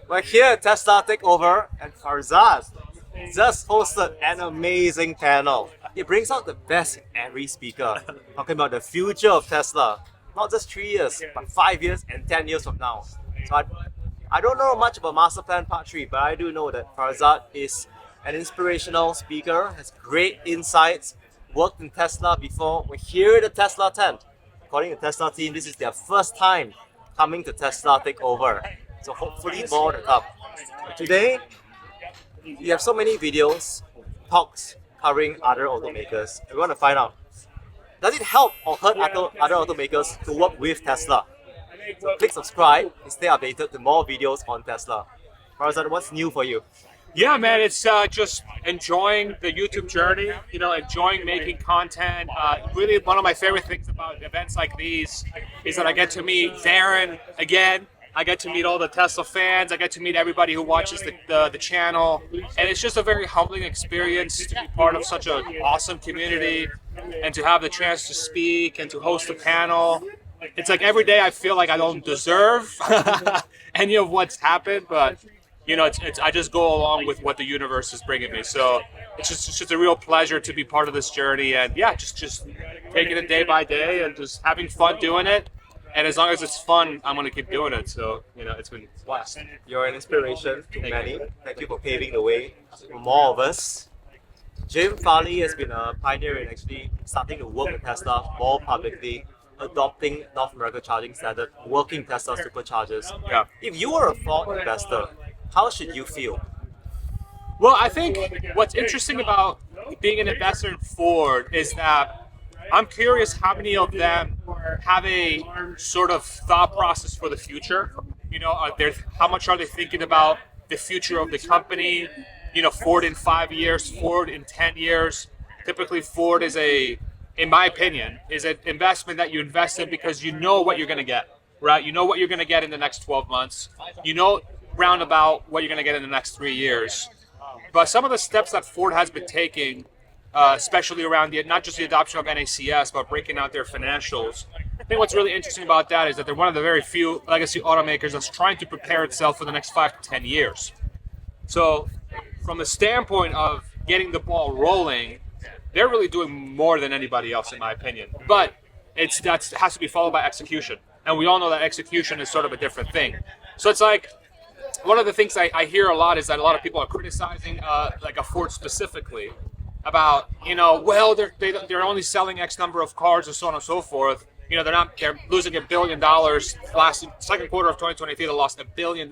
We're here at Tesla Takeover, and Farzad just hosted an amazing panel. It brings out the best in every speaker, talking about the future of Tesla, not just 3 years, but 5 years and 10 years from now. So I don't know much about Master Plan Part 3, but I do know that Farzad is an inspirational speaker, has great insights, worked in Tesla before. We're here at the Tesla tent. According to the Tesla team, this is their first time coming to Tesla Takeover. So hopefully more to come. Today, we have so many videos, talks covering other automakers. We want to find out, does it help or hurt other automakers to work with Tesla? So click subscribe and stay updated to more videos on Tesla. Farzad, what's new for you? Yeah, man, it's just enjoying the YouTube journey, enjoying making content. Really, one of my favorite things about events like these is that I get to meet Daren again. I get to meet all the Tesla fans. I get to meet everybody who watches the channel. And it's just a very humbling experience to be part of such an awesome community and to have the chance to speak and to host a panel. It's like every day I feel like I don't deserve any of what's happened, but I just go along with what the universe is bringing me. So it's just a real pleasure to be part of this journey, and yeah, just taking it day by day and just having fun doing it. And as long as it's fun, I'm gonna keep doing it. So it's been a blast. You're an inspiration to many. Thank you for paving the way for more of us. Jim Farley has been a pioneer in actually starting to work with Tesla more publicly, adopting North America charging standard, working Tesla superchargers. Yeah. If you were a Ford investor, how should you feel? Well, I think what's interesting about being an investor in Ford is that I'm curious how many of them have a sort of thought process for the future. How much are they thinking about the future of the company? Ford in 5 years, Ford in 10 years. Typically, Ford is in my opinion, is an investment that you invest in because you know what you're going to get, right? You know what you're going to get in the next 12 months. Roundabout what you're going to get in the next 3 years. But some of the steps that Ford has been taking, especially around not just the adoption of NACS, but breaking out their financials. I think what's really interesting about that is that they're one of the very few legacy automakers that's trying to prepare itself for the next 5 to 10 years. So from a standpoint of getting the ball rolling, they're really doing more than anybody else, in my opinion. But that has to be followed by execution. And we all know that execution is sort of a different thing. So it's like, one of the things I hear a lot is that a lot of people are criticizing like a Ford specifically about, they're only selling X number of cars and so on and so forth. They're losing $1 billion. Second quarter of 2023, they lost $1 billion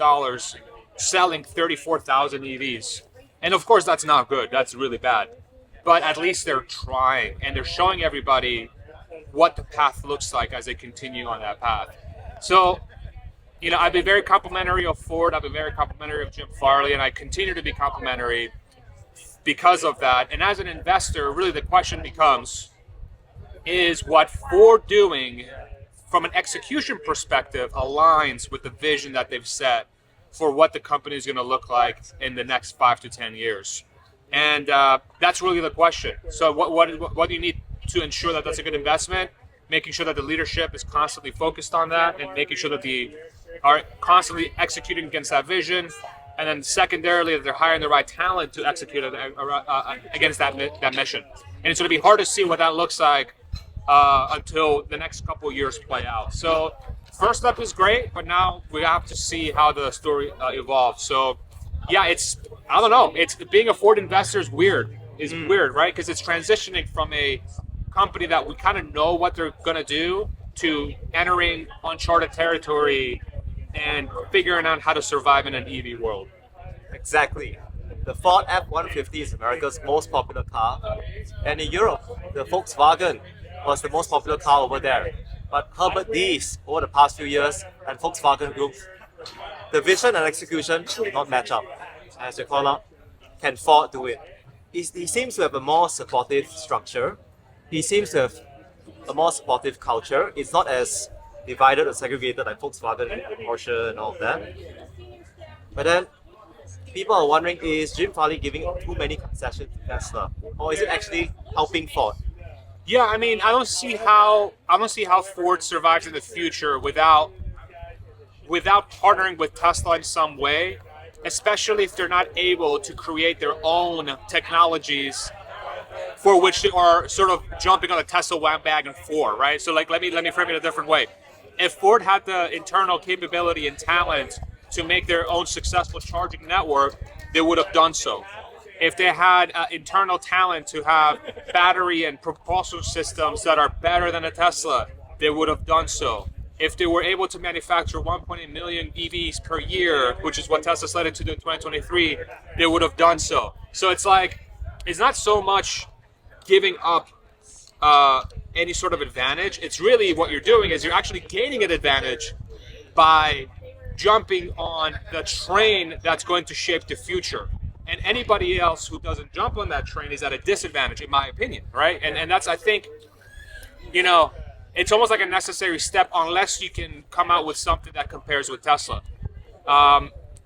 selling 34,000 EVs. And of course, that's not good. That's really bad. But at least they're trying and they're showing everybody what the path looks like as they continue on that path. So, I've been very complimentary of Ford. I've been very complimentary of Jim Farley, and I continue to be complimentary because of that. And as an investor, really the question becomes, is what Ford doing from an execution perspective aligns with the vision that they've set for what the company is going to look like in the next 5 to 10 years? And that's really the question. So what do you need to ensure that that's a good investment? Making sure that the leadership is constantly focused on that and making sure that they are constantly executing against that vision. And then secondarily, that they're hiring the right talent to execute against that mission. And it's going to be hard to see what that looks like until the next couple of years play out. So first step is great, but now we have to see how the story evolves. So yeah, I don't know. Being a Ford investor is weird, right? Because it's transitioning from a company that we kind of know what they're going to do to entering uncharted territory and figuring out how to survive in an EV world. Exactly. The Ford F-150 is America's most popular car, and in Europe, the Volkswagen was the most popular car over there. But Herbert Diess, over the past few years, and Volkswagen Group, the vision and execution did not match up. As you call out, can Ford do it? He seems to have a more supportive structure. He seems to have a more supportive culture. It's not as divided or segregated like Volkswagen and Porsche and all of that. But then people are wondering, is Jim Farley giving too many concessions to Tesla, or is it actually helping Ford? Yeah, I mean, I don't see how Ford survives in the future without without partnering with Tesla in some way, especially if they're not able to create their own technologies for which they are sort of jumping on the Tesla bandwagon for, right? So like let me frame it a different way. If Ford had the internal capability and talent to make their own successful charging network, they would have done so. If they had internal talent to have battery and propulsion systems that are better than a Tesla, they would have done so. If they were able to manufacture 1.8 million EVs per year, which is what Tesla slated to do in 2023, they would have done so. So it's like, it's not so much giving up any sort of advantage. It's really what you're doing is you're actually gaining an advantage by jumping on the train that's going to shape the future. And anybody else who doesn't jump on that train is at a disadvantage, in my opinion, right? And that's, I think, it's almost like a necessary step unless you can come out with something that compares with Tesla.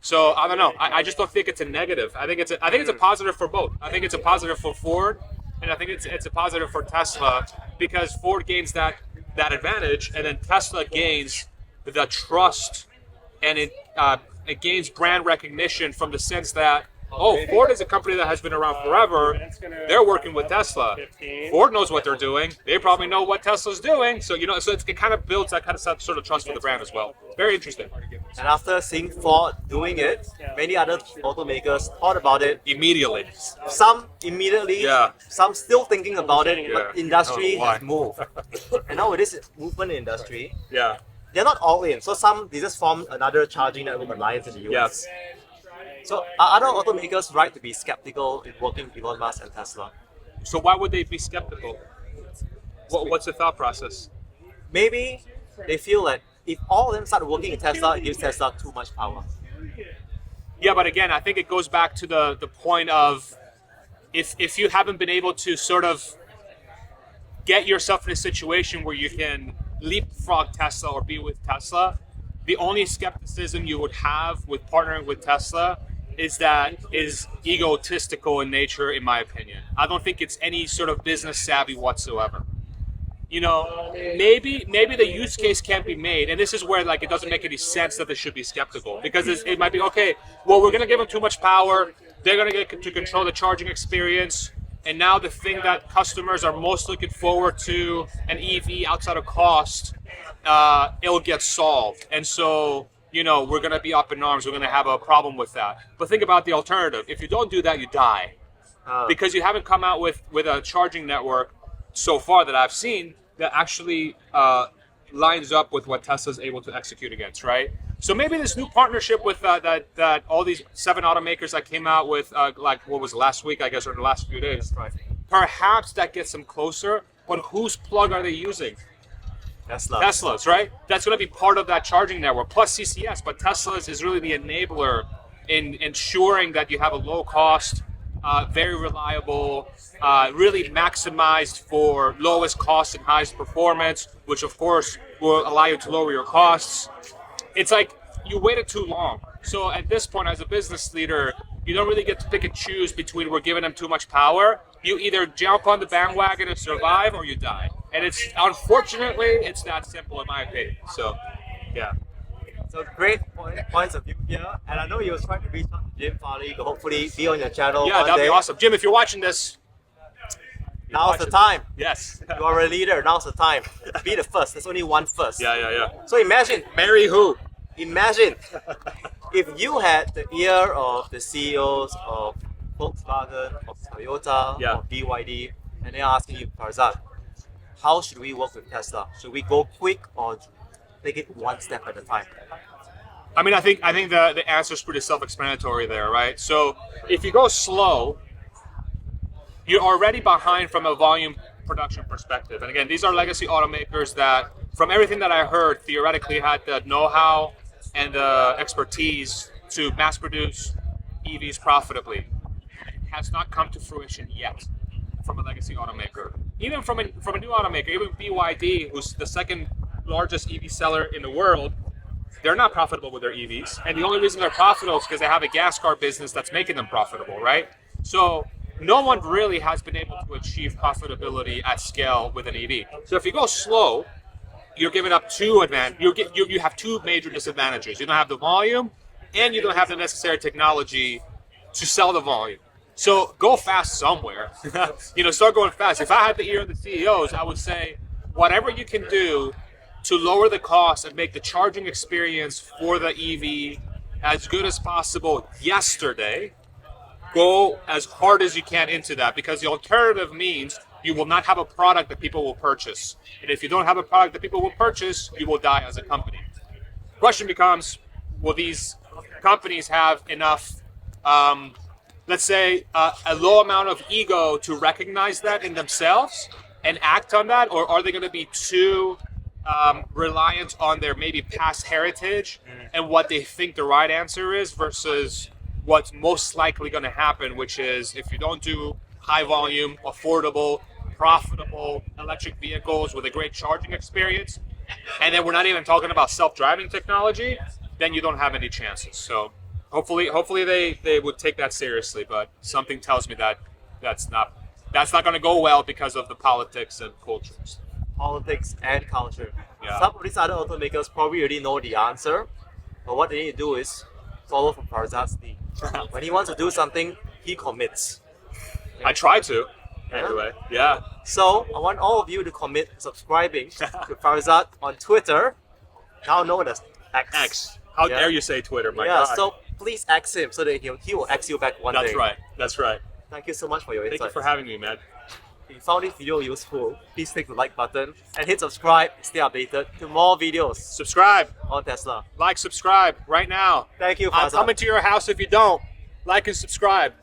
So I don't know. I just don't think it's a negative. I think it's a positive for both. I think it's a positive for Ford, and I think it's a positive for Tesla because Ford gains that advantage, and then Tesla gains the trust, and it gains brand recognition from the sense that, Ford is a company that has been around forever. They're working with Tesla. Ford knows what they're doing. They probably know what Tesla's doing. So, so it kind of builds that kind of sort of trust for the brand as well. Very interesting. And after seeing Ford doing it, many other automakers thought about it. Immediately. Some immediately, some still thinking about it, but industry has moved. And now with this movement in industry, they're not all in. So they just formed another charging network alliance in the US. So are other automakers right to be skeptical in working with Elon Musk and Tesla? So why would they be skeptical? What's the thought process? Maybe they feel like if all of them start working in Tesla, it gives Tesla too much power. Yeah, but again, I think it goes back to the point of if you haven't been able to sort of get yourself in a situation where you can leapfrog Tesla or be with Tesla, the only skepticism you would have with partnering with Tesla is egotistical in nature, in my opinion. I don't think it's any sort of business savvy whatsoever. Maybe the use case can't be made, and this is where it doesn't make any sense that they should be skeptical, because it might be okay. Well, we're gonna give them too much power. They're gonna get to control the charging experience, and now the thing that customers are most looking forward to, an EV outside of cost, it'll get solved, and so. We're going to be up in arms. We're going to have a problem with that. But think about the alternative. If you don't do that, you die. Because you haven't come out with a charging network so far that I've seen that actually lines up with what Tesla's able to execute against, right? So maybe this new partnership with that all these 7 automakers that came out with, what was last week, I guess, or the last few days, right. Perhaps that gets them closer, but whose plug are they using? Tesla's, right? That's going to be part of that charging network, plus CCS. But Tesla's is really the enabler in ensuring that you have a low cost, very reliable, really maximized for lowest cost and highest performance, which of course will allow you to lower your costs. It's like you waited too long. So at this point, as a business leader, you don't really get to pick and choose between we're giving them too much power. You either jump on the bandwagon and survive, or you die. And unfortunately, it's that simple in my opinion. So, yeah. So great points of view here. And I know you were trying to reach out to Jim Farley to hopefully be on your channel. Yeah, that'd be awesome. Jim, if you're watching this, now's the time. Yes. You are a leader. Now's the time. Be the first. There's only one first. Yeah. So imagine. Marry who? Imagine if you had the ear of the CEOs of Volkswagen, of Toyota, of BYD, and they're asking you, Farzad, how should we work with Tesla? Should we go quick or take it one step at a time? I mean, I think the answer is pretty self-explanatory there, right? So if you go slow, you're already behind from a volume production perspective. And again, these are legacy automakers that, from everything that I heard, theoretically had the know-how and the expertise to mass produce EVs profitably. It has not come to fruition yet from a legacy automaker. Even from a new automaker, even BYD, who's the second largest EV seller in the world, they're not profitable with their EVs. And the only reason they're profitable is because they have a gas car business that's making them profitable, right? So no one really has been able to achieve profitability at scale with an EV. So if you go slow, you're giving up two you have two major disadvantages. You don't have the volume, and you don't have the necessary technology to sell the volume. So go fast somewhere. Start going fast. If I had the ear of the CEOs, I would say whatever you can do to lower the cost and make the charging experience for the EV as good as possible yesterday, go as hard as you can into that, because the alternative means you will not have a product that people will purchase. And if you don't have a product that people will purchase, you will die as a company. Question becomes, will these companies have enough, let's say, a low amount of ego to recognize that in themselves and act on that? Or are they going to be too reliant on their maybe past heritage and what they think the right answer is versus what's most likely going to happen, which is if you don't do high volume, affordable, profitable electric vehicles with a great charging experience, and then we're not even talking about self-driving technology, then you don't have any chances. So hopefully they would take that seriously, but something tells me that that's not going to go well because of the politics and cultures. Politics and culture. Yeah. Some of these other automakers probably already know the answer, but what they need to do is follow from Farzad's lead. When he wants to do something, he commits. I try to, anyway. Yeah. So I want all of you to commit subscribing to Farzad on Twitter, now known as X. How dare you say Twitter, my Yeah, God. so please X him so that he will X you back one day. That's right. Thank you so much for your insights. Thank you for having me, man. If you found this video useful, please click the like button and hit subscribe to stay updated to more videos Subscribe, on Tesla. like, subscribe right now. Thank you, I'm Farzad. coming to your house if you don't. Like and subscribe.